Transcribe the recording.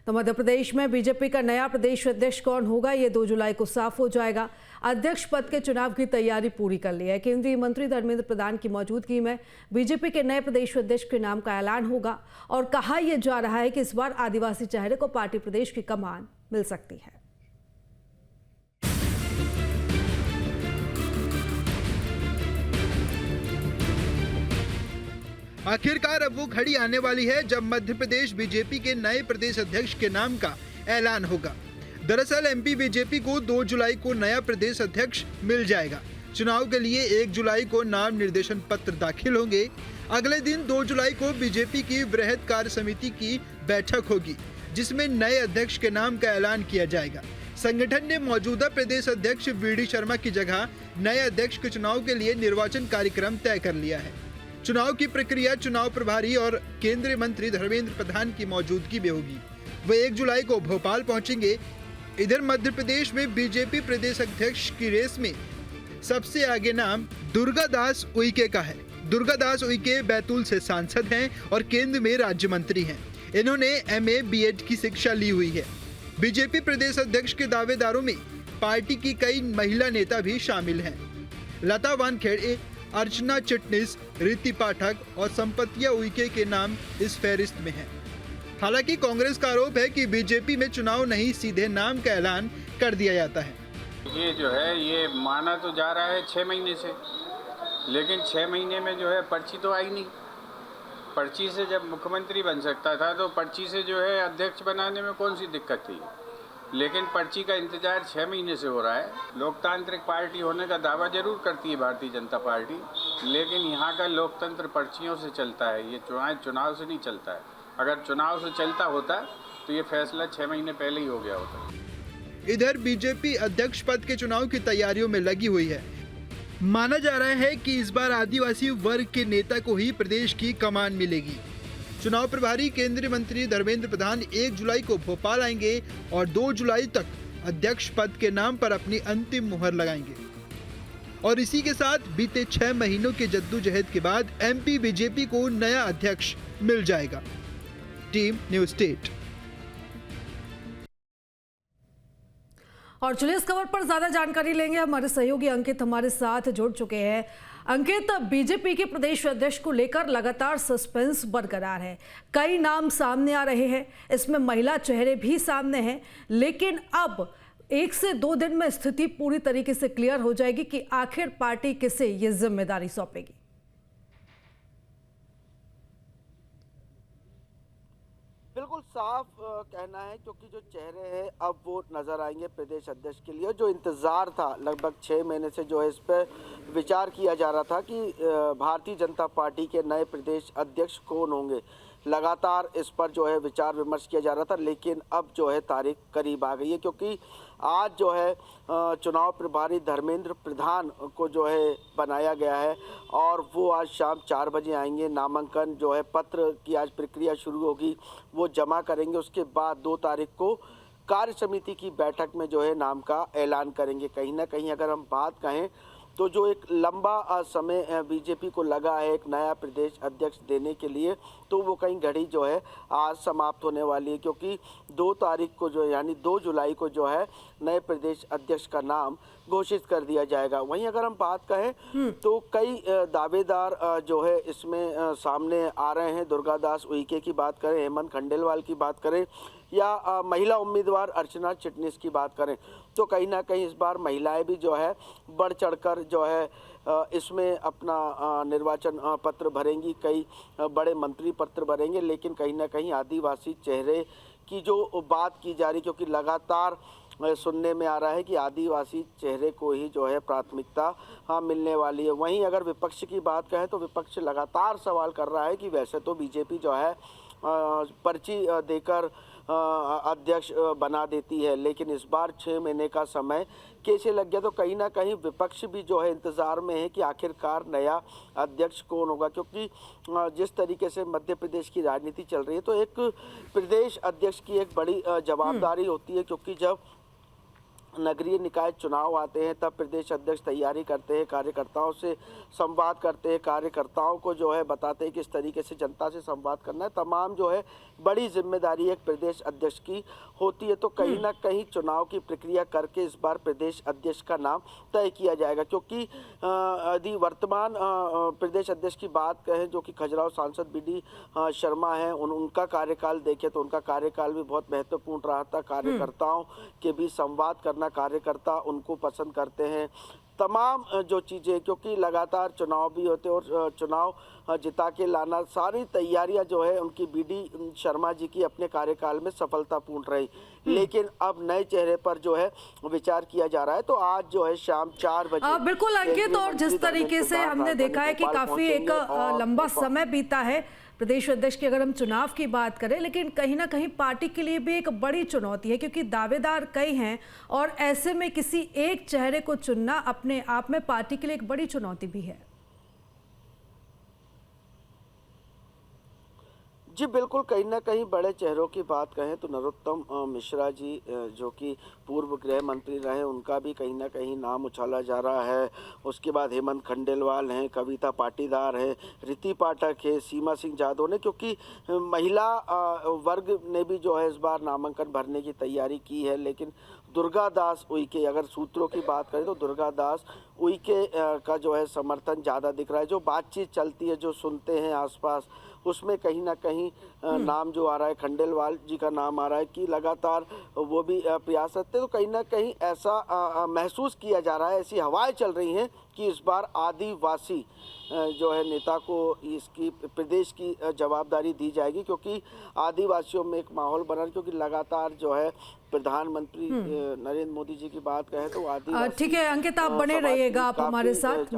तो मध्य प्रदेश में बीजेपी का नया प्रदेश अध्यक्ष कौन होगा, ये 2 जुलाई को साफ हो जाएगा। अध्यक्ष पद के चुनाव की तैयारी पूरी कर ली है। केंद्रीय मंत्री धर्मेंद्र प्रधान की मौजूदगी में बीजेपी के नए प्रदेश अध्यक्ष के नाम का ऐलान होगा और कहा यह जा रहा है कि इस बार आदिवासी चेहरे को पार्टी प्रदेश की कमान मिल सकती है। आखिरकार अब वो घड़ी आने वाली है जब मध्य प्रदेश बीजेपी के नए प्रदेश अध्यक्ष के नाम का ऐलान होगा। दरअसल एमपी बीजेपी को 2 जुलाई को नया प्रदेश अध्यक्ष मिल जाएगा। चुनाव के लिए 1 जुलाई को नाम निर्देशन पत्र दाखिल होंगे। अगले दिन 2 जुलाई को बीजेपी की वृहद कार्य समिति की बैठक होगी, जिसमें नए अध्यक्ष के नाम का ऐलान किया जाएगा। संगठन ने मौजूदा प्रदेश अध्यक्ष वीडी शर्मा की जगह नए अध्यक्ष के चुनाव के लिए निर्वाचन कार्यक्रम तय कर लिया है। चुनाव की प्रक्रिया चुनाव प्रभारी और केंद्रीय मंत्री धर्मेंद्र प्रधान की मौजूदगी में होगी। वे 1 जुलाई को भोपाल पहुंचेंगे। इधर मध्य प्रदेश में बीजेपी प्रदेश अध्यक्ष की रेस में सबसे आगे नाम दुर्गादास उइके का है। दुर्गादास उइके बैतूल से सांसद हैं और केंद्र में राज्य मंत्री हैं। इन्होंने MA BEd की शिक्षा ली हुई है। बीजेपी प्रदेश अध्यक्ष के दावेदारों में पार्टी की कई महिला नेता भी शामिल हैं। लता वानखेड़े, अर्चना चिटनिस, रीति पाठक और संपतिया उइके के नाम इस फहरिस्त में हैं। हालांकि कांग्रेस का आरोप है कि बीजेपी में चुनाव नहीं, सीधे नाम का ऐलान कर दिया जाता है। ये जो है ये माना तो जा रहा है 6 महीने से, लेकिन 6 महीने में जो है पर्ची तो आई नहीं। पर्ची से जब मुख्यमंत्री बन सकता था तो पर्ची से जो है अध्यक्ष बनाने में कौन सी दिक्कत थी, लेकिन पर्ची का इंतजार 6 महीने से हो रहा है। लोकतांत्रिक पार्टी होने का दावा जरूर करती है भारतीय जनता पार्टी, लेकिन यहाँ का लोकतंत्र पर्चियों से चलता है, ये चुनाव से नहीं चलता है। अगर चुनाव से चलता होता तो ये फैसला 6 महीने पहले ही हो गया होता। इधर बीजेपी अध्यक्ष पद के चुनाव की तैयारियों में लगी हुई है। माना जा रहा है कि इस बार आदिवासी वर्ग के नेता को ही प्रदेश की कमान मिलेगी। चुनाव प्रभारी केंद्रीय मंत्री धर्मेंद्र प्रधान 1 जुलाई को भोपाल आएंगे और 2 जुलाई तक अध्यक्ष पद के नाम पर अपनी अंतिम मुहर लगाएंगे। और इसी के साथ बीते 6 महीनों के जद्दोजहद के बाद एमपी बीजेपी को नया अध्यक्ष मिल जाएगा। Team news state. और चलिए इस खबर पर ज्यादा जानकारी लेंगे। हमारे सहयोगी अंकित हमारे साथ जुड़ चुके हैं। अंकित, बीजेपी के प्रदेश अध्यक्ष को लेकर लगातार सस्पेंस बरकरार है। कई नाम सामने आ रहे हैं, इसमें महिला चेहरे भी सामने हैं, लेकिन अब 1 से 2 दिन में स्थिति पूरी तरीके से क्लियर हो जाएगी कि आखिर पार्टी किसे ये जिम्मेदारी सौंपेगी। बिल्कुल साफ कहना है, क्योंकि जो चेहरे हैं अब वो नज़र आएंगे प्रदेश अध्यक्ष के लिए। जो इंतज़ार था लगभग 6 महीने से, जो है इस पर विचार किया जा रहा था कि भारतीय जनता पार्टी के नए प्रदेश अध्यक्ष कौन होंगे। लगातार इस पर जो है विचार विमर्श किया जा रहा था, लेकिन अब जो है तारीख करीब आ गई है, क्योंकि आज जो है चुनाव प्रभारी धर्मेंद्र प्रधान को जो है बनाया गया है और वो आज शाम 4 बजे आएंगे। नामांकन जो है पत्र की आज प्रक्रिया शुरू होगी, वो जमा करेंगे। उसके बाद 2 तारीख को कार्य समिति की बैठक में जो है नाम का ऐलान करेंगे। कहीं ना कहीं अगर हम बात कहें तो जो एक लंबा समय बीजेपी को लगा है एक नया प्रदेश अध्यक्ष देने के लिए, तो वो कहीं घड़ी जो है आज समाप्त होने वाली है, क्योंकि 2 तारीख को जो यानी 2 जुलाई को जो है नए प्रदेश अध्यक्ष का नाम घोषित कर दिया जाएगा। वहीं अगर हम बात कहें तो कई दावेदार जो है इसमें सामने आ रहे हैं। दुर्गादास उइके की बात करें, हेमंत खंडेलवाल की बात करें या महिला उम्मीदवार अर्चना चिटनिस की बात करें, तो कहीं ना कहीं इस बार महिलाएं भी जो है बढ़ चढ़कर जो है इसमें अपना निर्वाचन पत्र भरेंगी। कई बड़े मंत्री पत्र भरेंगे, लेकिन कहीं ना कहीं आदिवासी चेहरे की जो बात की जा रही, क्योंकि लगातार सुनने में आ रहा है कि आदिवासी चेहरे को ही जो है प्राथमिकता मिलने वाली है। वहीं अगर विपक्ष की बात कहें तो विपक्ष लगातार सवाल कर रहा है कि वैसे तो बीजेपी जो है पर्ची देकर अध्यक्ष बना देती है, लेकिन इस बार 6 महीने का समय कैसे लग गया। तो कहीं ना कहीं विपक्ष भी जो है इंतज़ार में है कि आखिरकार नया अध्यक्ष कौन होगा, क्योंकि जिस तरीके से मध्य प्रदेश की राजनीति चल रही है तो एक प्रदेश अध्यक्ष की एक बड़ी जवाबदारी होती है, क्योंकि जब नगरीय निकाय चुनाव आते हैं तब प्रदेश अध्यक्ष तैयारी करते हैं, कार्यकर्ताओं से संवाद करते हैं, कार्यकर्ताओं को जो है बताते हैं किस तरीके से जनता से संवाद करना है। तमाम जो है बड़ी जिम्मेदारी एक प्रदेश अध्यक्ष की होती है। तो कहीं ना कहीं चुनाव की प्रक्रिया करके इस बार प्रदेश अध्यक्ष का नाम तय किया जाएगा, क्योंकि यदि वर्तमान प्रदेश अध्यक्ष की बात करें जो कि खजुराहो सांसद BD शर्मा हैं, उनका कार्यकाल देखें तो उनका कार्यकाल भी बहुत महत्वपूर्ण रहा था। कार्यकर्ताओं के बीच संवाद करना, कार्यकर्ता उनको पसंद करते हैं, तमाम जो चीज़ें, क्योंकि लगातार चुनाव भी होते और चुनाव जिता के लाना, सारी तैयारियां जो है उनकी BD शर्मा जी की अपने कार्यकाल में सफलतापूर्ण रही। लेकिन अब नए चेहरे पर जो है विचार किया जा रहा है। तो आज जो है शाम 4 बजे बिल्कुल अंकित, और जिस तरीके से हमने देखा है कि काफी एक लंबा समय बीता है प्रदेश अध्यक्ष की अगर हम चुनाव की बात करें, लेकिन कहीं ना कहीं पार्टी के लिए भी एक बड़ी चुनौती है क्योंकि दावेदार कई हैं और ऐसे में किसी एक चेहरे को चुनना अपने आप में पार्टी के लिए एक बड़ी चुनौती भी है। जी बिल्कुल, कहीं ना कहीं बड़े चेहरों की बात कहें तो नरोत्तम मिश्रा जी जो कि पूर्व गृह मंत्री रहे, उनका भी कहीं ना कहीं नाम उछाला जा रहा है। उसके बाद हेमंत खंडेलवाल हैं, कविता पाटीदार है, रीति पाठक है, सीमा सिंह जादव ने, क्योंकि महिला वर्ग ने भी जो है इस बार नामांकन भरने की तैयारी की है। लेकिन दुर्गा दास उइके, अगर सूत्रों की बात करें तो दुर्गा दास उइके का जो है समर्थन ज़्यादा दिख रहा है। जो बातचीत चलती है, जो सुनते हैं आसपास, उसमें कहीं ना कहीं नाम जो आ रहा है, खंडेलवाल जी का नाम आ रहा है कि लगातार वो भी प्रयास करते। तो कहीं ना कहीं ऐसा महसूस किया जा रहा है, ऐसी हवाएं चल रही हैं कि इस बार आदिवासी जो है नेता को इसकी प्रदेश की जवाबदारी दी जाएगी, क्योंकि आदिवासियों में एक माहौल बना, क्योंकि लगातार जो है प्रधानमंत्री नरेंद्र मोदी जी की बात करें तो आदिवासी। ठीक है अंकित, आप बने रहिएगा आप हमारे साथ।